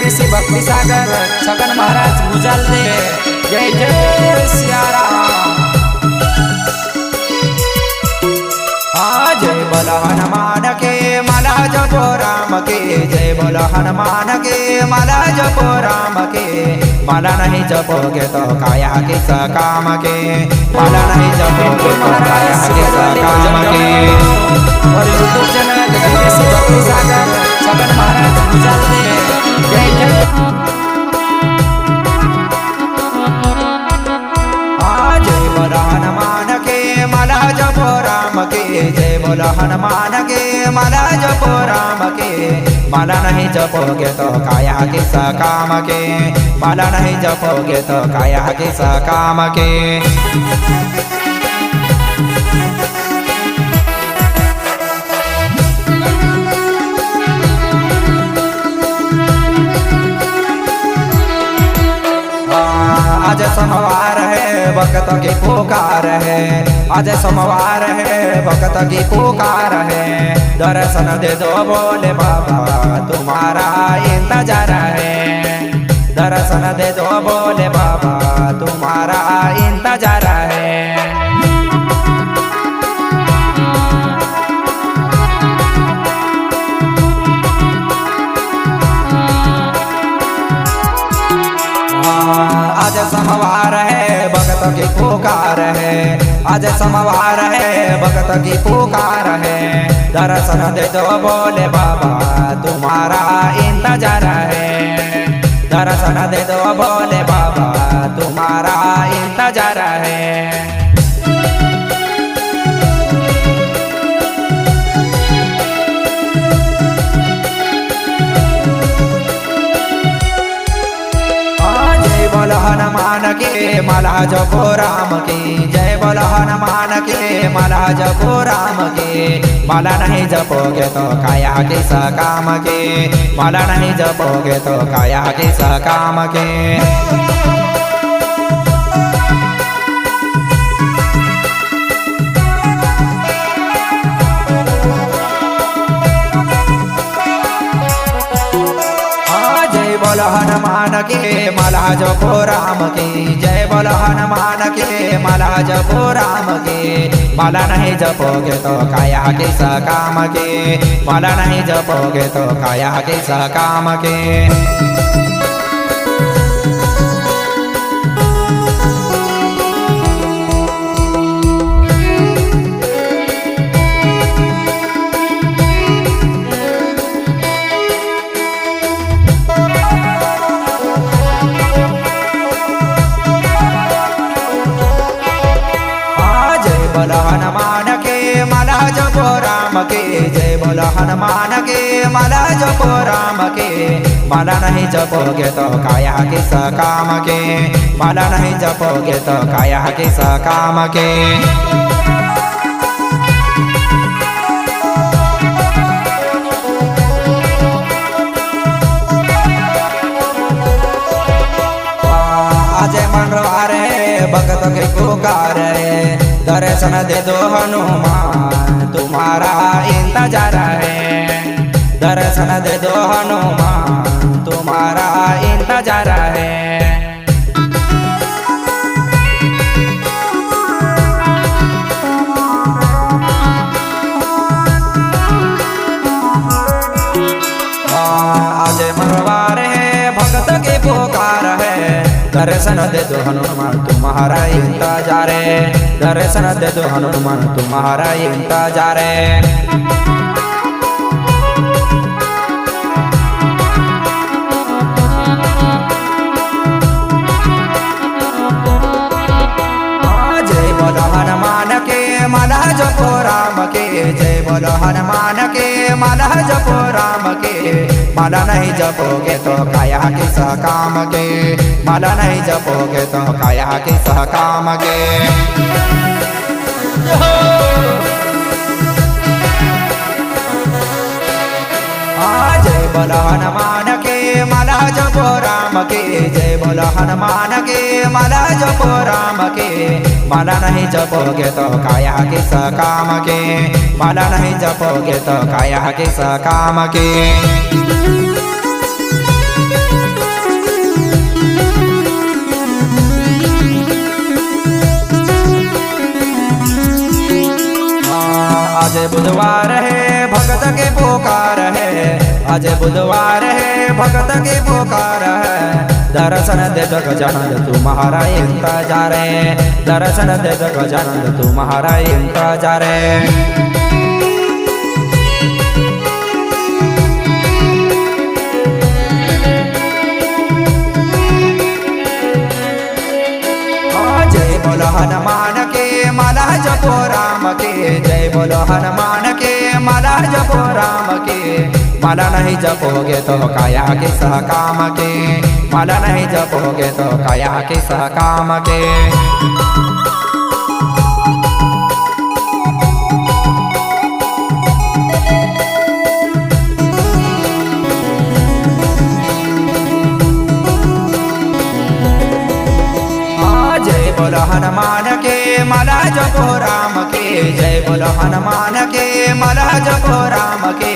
जगदीश भक्ति सागर छगन महाराज गुजल दे। जय जय सिया राम। जय बोल हनुमान के माला जपो राम के। जय बोल हनुमान के माला जपो राम के। माला नहीं जपोगे तो काया किस काम के। माला नहीं जपोगे तो काया किस काम के। और यूट्यूब चैनल जगदीश भक्ति सागर छगन महाराज गुजल दे। जय जय। जय बोल हनुमान के माला जपो राम के। जय बोल हनुमान के माला जपो राम के। माला नहीं जपोगे तो काया किस काम के। माला नहीं जपोगे तो काया किस काम के। आज सोमवार है भक्त की पुकार है। आज सोमवार है भक्त की पुकार है। दर्शन दे दो बोले बाबा तुम्हारा इंतजार है। दर्शन दे दो बोले बाबा तुम्हारा इंतजार है। आज सोमवार है भक्त की पुकार है। आज सोमवार है भक्त की पुकार है। दर्शन दे दो बोले बाबा तुम्हारा इंतजार है। दर्शन दे दो बोले बाबा तुम्हारा इंतजार है। बोल हनुमान के माला जपो राम की। जय बोल हनुमान के माला जपो राम के। माला नहीं जपोगे तो काया किस काम के। माला नहीं जपोगे तो काया किस काम के। बोल हनुमान के माला जपो राम के। जय बोल हनुमान के माला जपो राम के। माला नहीं जपोगे तो काया किस काम के। माला नहीं जपोगे तो काया किस काम के। बोल हनुमान के माला जपो राम के। जय बोल हनुमान के माला जपो राम के। माला नहीं जपोगे तो काया किस काम के। माला नहीं जपोगे तो काया किस काम के। आज मंगलवार है भक्त की पुकार है। दर्शन दे दो हनुमान तुम्हारा इंतजार है। दर्शन दे दो हनुमान तुम्हारा इंतजार है। आज मंगलवार है भक्त की पुकार है। दर्शन दे दो हनुमान तुम्हारा इंतजार है। दर्शन दे दो हनुमान तुम्हारा इंतजार है। जय बोल हनुमान के माला जपो राम के। जय बोल हनुमान के माला जपो राम के। माला नहीं जपोगे तो काया किस काम के। माला नहीं जपोगे तो काया किस काम के। जय बोल हनुमान के माला जपो राम के। जय बोल हनुमान के माला जपो राम के। माला नहीं जपोगे तो काया किस काम के। माला नहीं जपोगे तो काया किस काम के। बुधवार है भगत की पुकार है, आज बुधवार है भगत की पुकार है। दर्शन दे गजानन तुम्हारा इंतजार है, दर्शन दे गजानन तुम्हारा इंतजार है। जय बोलो हनुमान के माला जपो राम के, जय बोलो हनुमान के माला जपो राम के। माला नहीं जपोगे तो काया के सह काम के, माला नहीं जपोगे तो काया के सह काम के। जय बोलो हनुमान के माला जपो राम के, जय बोलो हनुमान के माला जपो राम के।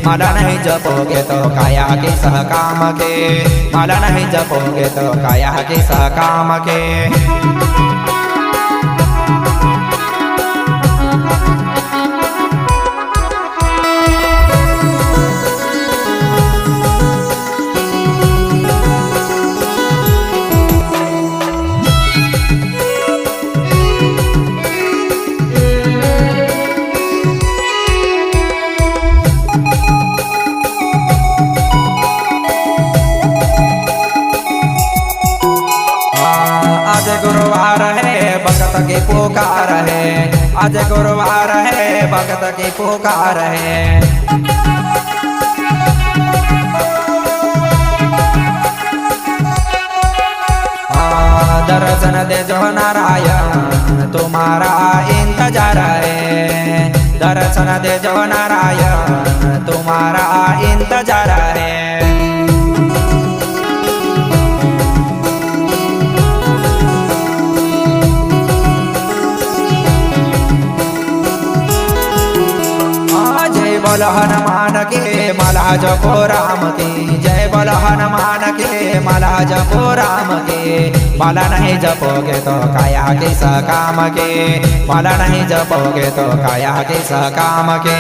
माला नहीं जपोगे तो काया के सह काम के, माला नहीं जपोगे तो काया के सह काम के। आज गुरुवार है भगत की पुकार है, आज गुरुवार है भगत की पुकार है। दर्शन दे जो नारायण तुम्हारा इंतजार है, दर्शन दे जो नारायण तुम्हारा इंतजार है। जय बोलो हनुमान के माला जपो राम के, जय बोलो हनुमान के माला जपो राम के। माला नहीं जपोगे तो काया के सह काम के, माला नहीं जपोगे तो काया के सह काम के।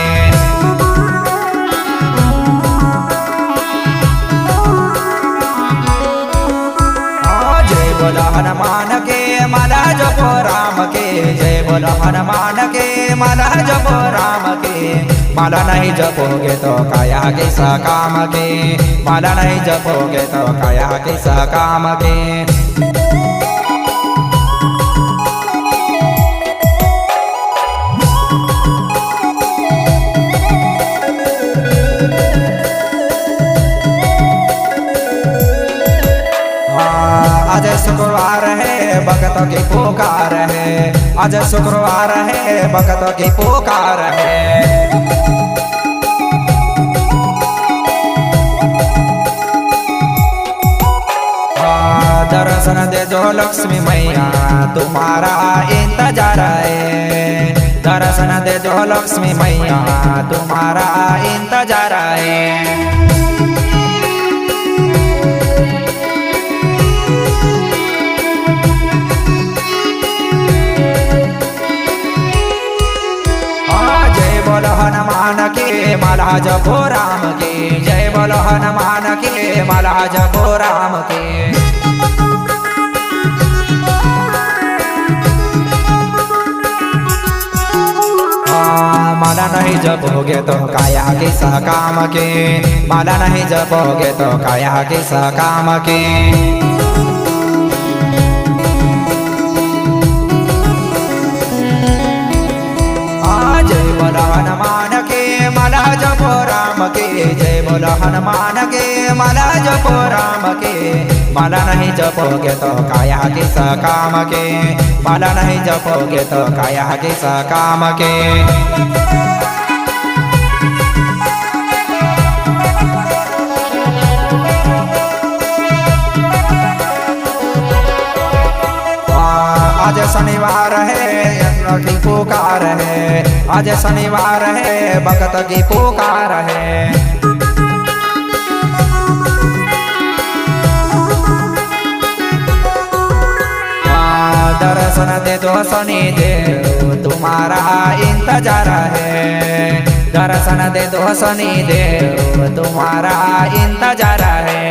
जय बोलो हनुमान के माला जपो राम के, जय बोलो हनुमान के माला जपो राम के। माला नहीं जपोगे तो काया के सह काम के, माला नहीं जपोगे तो काया के सह काम के। आज शुक्रवार है भगत की पुकार है, आज शुक्रवार है भगत की पुकार है। दर्शन दे जो लक्ष्मी मैया तुम्हारा इंतजार है, दर्शन दे जो लक्ष्मी मैया तुम्हारा इंतजार है। बोलो हनुमान के माला जपो राम के, जय बोलो हनुमान के माला जपो राम के। माला नहीं जपोगे तो काया के सह काम के, माला नहीं जपोगे तो काया के सह काम के। जय बोलो हनुमान के माला जपो राम के, जय बोलो हनुमान के माला जपो राम के। माला नहीं जपोगे तो काया के सह काम के, माला नहीं जपोगे तो काया के सह काम के। आज शनिवार है यज्ञ की पुकार है, आज शनिवार है भगत की पुकार है। दर्शन दे दो शनि देव तुम्हारा इंतजार है। दर्शन दे दो शनि देव तुम्हारा इंतजार है।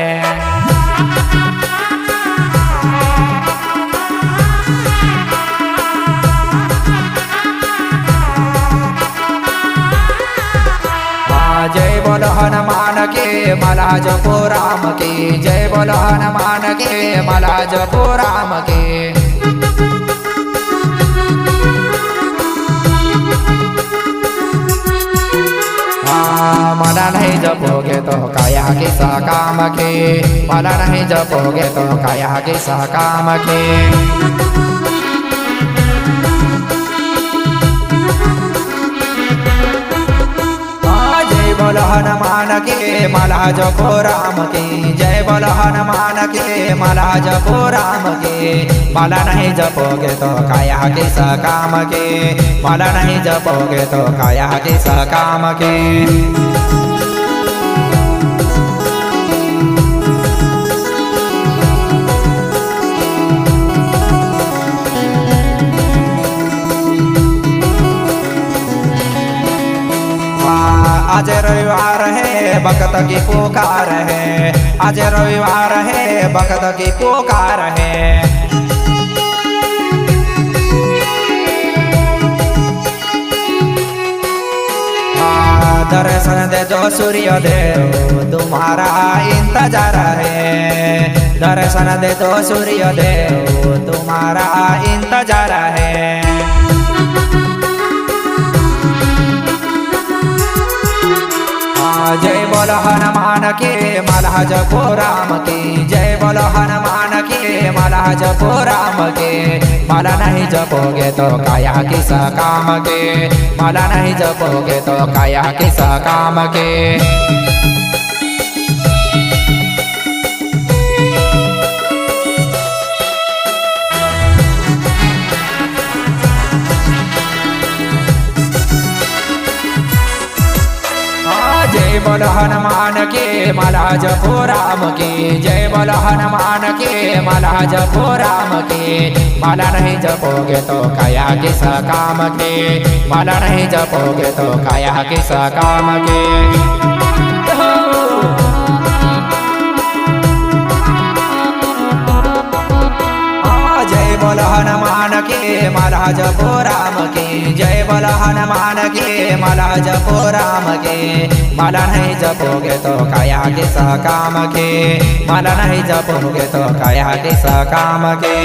जय बोलो हनुमान के माला जपो राम की। जय बोलो हनुमान के माला जपो राम के। माला नहीं जपोगे तो काया किस काम के। माला नहीं जपोगे तो काया किस काम के। बोलो हनुमान के माला जपो राम की। जय बोलो हनुमान के माला जपो राम के। माला नहीं जपोगे तो काया किस काम के। माला नहीं जपोगे तो काया किस काम के। आज रविवार है भक्त की पुकार है। आज रविवार है भक्त की पुकार है। दर्शन दे दो सूर्य देव तुम्हारा इंतजार है। दर्शन दे दो सूर्य देव तुम्हारा इंतजार है। जय बोलो हनुमान के माला जपो राम की। जय बोलो हनुमान के माला जपो राम के। माला नहीं जपोगे तो काया किस काम के। माला नहीं जपोगे तो काया किस काम के। जय बोलो हनुमान के माला जपो राम की। जय बोलो हनुमान के माला जपो राम के। माला नहीं जपोगे तो काया किस काम के। माला नहीं जपोगे तो काया किस काम के। जय बोलो हनुमान के माला जपो राम की। जय बोलो हनुमान के माला जपो राम के। माला नहीं जपोगे तो काया किस काम के। माला नहीं जपोगे तो काया किस काम के।